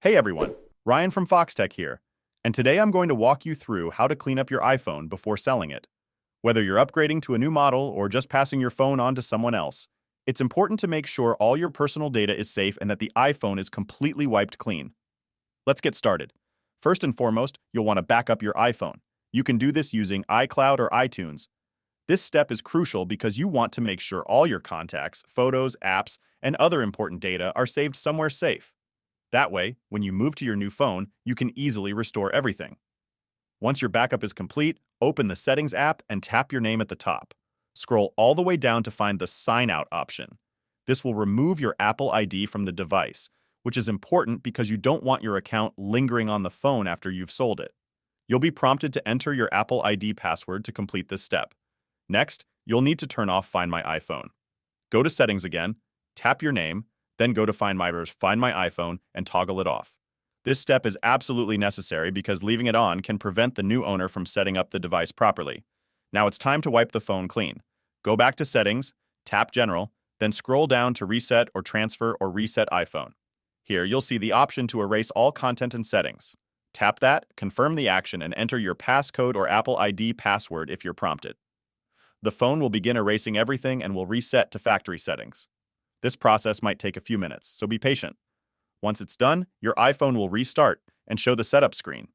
Hey everyone, Ryan from Foxtecc here, and today I'm going to walk you through how to clean up your iPhone before selling it. Whether you're upgrading to a new model or just passing your phone on to someone else, it's important to make sure all your personal data is safe and that the iPhone is completely wiped clean. Let's get started. First and foremost, you'll want to back up your iPhone. You can do this using iCloud or iTunes. This step is crucial because you want to make sure all your contacts, photos, apps, and other important data are saved somewhere safe. That way, when you move to your new phone, you can easily restore everything. Once your backup is complete, open the Settings app and tap your name at the top. Scroll all the way down to find the Sign Out option. This will remove your Apple ID from the device, which is important because you don't want your account lingering on the phone after you've sold it. You'll be prompted to enter your Apple ID password to complete this step. Next, you'll need to turn off Find My iPhone. Go to Settings again, tap your name, then go to Find My iPhone and toggle it off. This step is absolutely necessary because leaving it on can prevent the new owner from setting up the device properly. Now it's time to wipe the phone clean. Go back to Settings, tap General, then scroll down to Reset or Transfer or Reset iPhone. Here you'll see the option to erase all content and settings. Tap that, confirm the action, and enter your passcode or Apple ID password if you're prompted. The phone will begin erasing everything and will reset to factory settings. This process might take a few minutes, so be patient. Once it's done, your iPhone will restart and show the setup screen.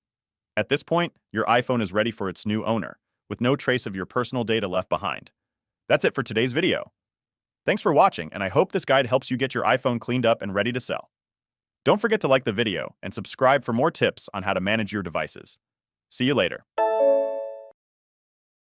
At this point, your iPhone is ready for its new owner, with no trace of your personal data left behind. That's it for today's video. Thanks for watching, and I hope this guide helps you get your iPhone cleaned up and ready to sell. Don't forget to like the video and subscribe for more tips on how to manage your devices. See you later.